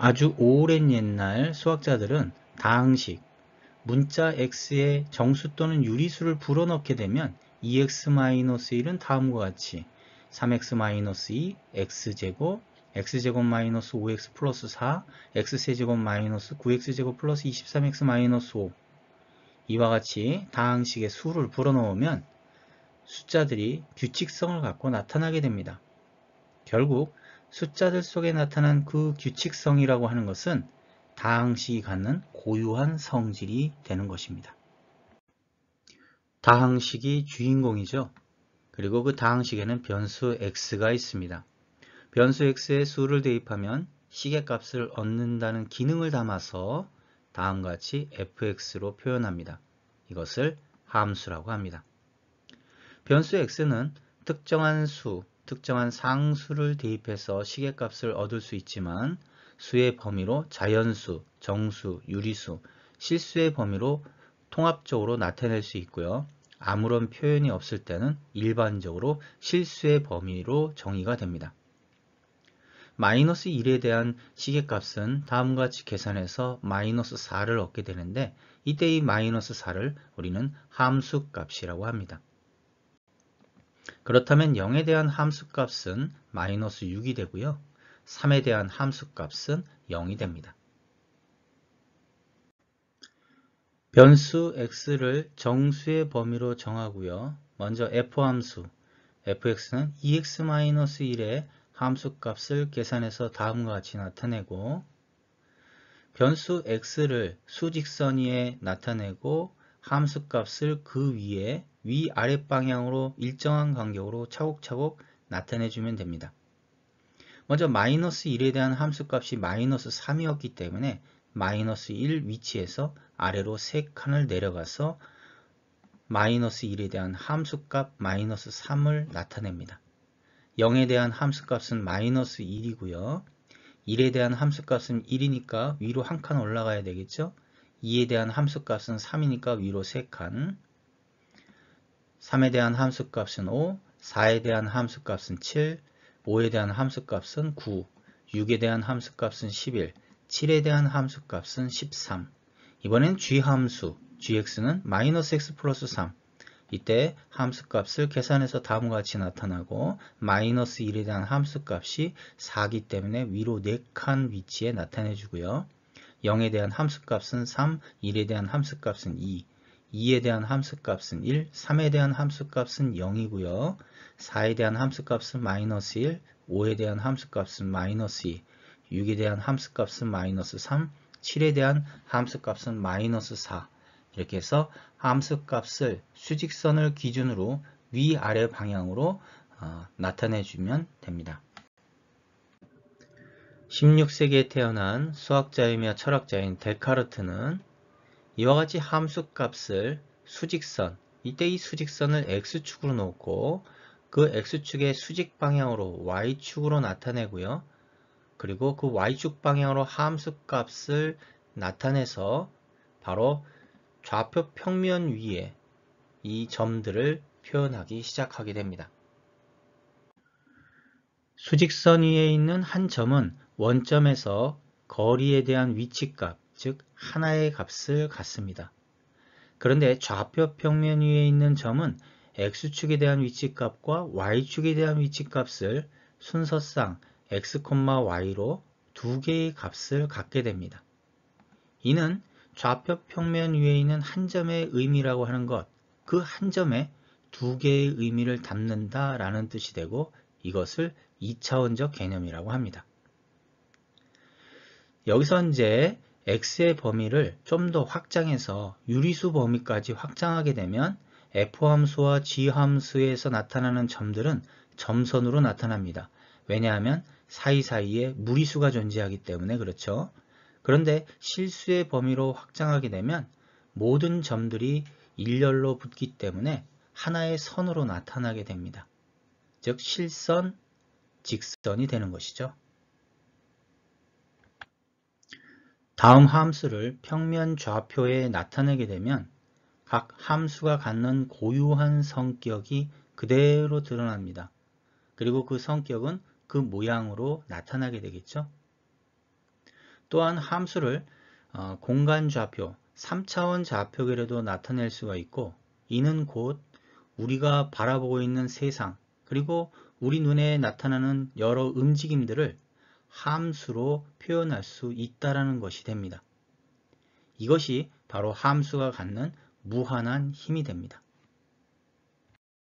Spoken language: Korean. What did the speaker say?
아주 오랜 옛날 수학자들은 다항식, 문자 x에 정수 또는 유리수를 불어넣게 되면 2x-1은 다음과 같이 3x-2, x제곱, x제곱 5x 플러스 4, x세제곱 9x제곱 플러스 23x 5 이와 같이 다항식의 수를 불어넣으면 숫자들이 규칙성을 갖고 나타나게 됩니다. 결국 숫자들 속에 나타난 그 규칙성이라고 하는 것은 다항식이 갖는 고유한 성질이 되는 것입니다. 다항식이 주인공이죠. 그리고 그 다항식에는 변수 x가 있습니다. 변수 x에 수를 대입하면 시계값을 얻는다는 기능을 담아서 다음과 같이 fx로 표현합니다. 이것을 함수라고 합니다. 변수 x는 특정한 수, 특정한 상수를 대입해서 시계값을 얻을 수 있지만 수의 범위로 자연수, 정수, 유리수, 실수의 범위로 통합적으로 나타낼 수 있고요. 아무런 표현이 없을 때는 일반적으로 실수의 범위로 정의가 됩니다. 마이너스 1에 대한 시계값은 다음과 같이 계산해서 마이너스 4를 얻게 되는데 이때 이 마이너스 4를 우리는 함수값이라고 합니다. 그렇다면 0에 대한 함수값은 마이너스 6이 되고요. 3에 대한 함수값은 0이 됩니다. 변수 x를 정수의 범위로 정하고요. 먼저 f함수, fx는 2x-1의 함수값을 계산해서 다음과 같이 나타내고 변수 x를 수직선 위에 나타내고 함수값을 그 위에 위아래 방향으로 일정한 간격으로 차곡차곡 나타내주면 됩니다. 먼저 마이너스 1에 대한 함수값이 마이너스 3이었기 때문에 마이너스 1 위치에서 아래로 3칸을 내려가서 마이너스 1에 대한 함수값 마이너스 3을 나타냅니다. 0에 대한 함수값은 마이너스 1이고요. 1에 대한 함수값은 1이니까 위로 한 칸 올라가야 되겠죠? 2에 대한 함수값은 3이니까 위로 3칸, 3에 대한 함수값은 5, 4에 대한 함수값은 7, 5에 대한 함수값은 9, 6에 대한 함수값은 11, 7에 대한 함수값은 13. 이번엔 g함수, gx는 마이너스 x 플러스 3. 이때 함수값을 계산해서 다음과 같이 나타나고 마이너스 1에 대한 함수값이 4기 때문에 위로 4칸 위치에 나타내 주고요. 0에 대한 함수값은 3, 1에 대한 함수값은 2, 2에 대한 함수값은 1, 3에 대한 함수값은 0이고요. 4에 대한 함수값은 마이너스 1, 5에 대한 함수값은 마이너스 2, 6에 대한 함수값은 마이너스 3, 7에 대한 함수값은 마이너스 4. 이렇게 해서 함수값을 수직선을 기준으로 위아래 방향으로 나타내주면 됩니다. 16세기에 태어난 수학자이며 철학자인 데카르트는 이와 같이 함수값을 수직선, 이때 이 수직선을 x축으로 놓고 그 x축의 수직 방향으로 y축으로 나타내고요. 그리고 그 y축 방향으로 함수값을 나타내서 바로 좌표 평면 위에 이 점들을 표현하기 시작하게 됩니다. 수직선 위에 있는 한 점은 원점에서 거리에 대한 위치값, 즉 하나의 값을 갖습니다. 그런데 좌표 평면 위에 있는 점은 x축에 대한 위치값과 y축에 대한 위치값을 순서상 x, y로 두 개의 값을 갖게 됩니다. 이는 좌표 평면 위에 있는 한 점의 의미라고 하는 것, 그 한 점에 두 개의 의미를 담는다 라는 뜻이 되고 이것을 2차원적 개념이라고 합니다. 여기서 이제 x의 범위를 좀 더 확장해서 유리수 범위까지 확장하게 되면 f함수와 g함수에서 나타나는 점들은 점선으로 나타납니다. 왜냐하면 사이사이에 무리수가 존재하기 때문에 그렇죠. 그런데 실수의 범위로 확장하게 되면 모든 점들이 일렬로 붙기 때문에 하나의 선으로 나타나게 됩니다. 즉 실선, 직선이 되는 것이죠. 다음 함수를 평면 좌표에 나타내게 되면 각 함수가 갖는 고유한 성격이 그대로 드러납니다. 그리고 그 성격은 그 모양으로 나타나게 되겠죠. 또한 함수를 공간 좌표, 3차원 좌표계로도 나타낼 수가 있고, 이는 곧 우리가 바라보고 있는 세상, 그리고 우리 눈에 나타나는 여러 움직임들을 함수로 표현할 수 있다는 것이 됩니다. 이것이 바로 함수가 갖는 무한한 힘이 됩니다.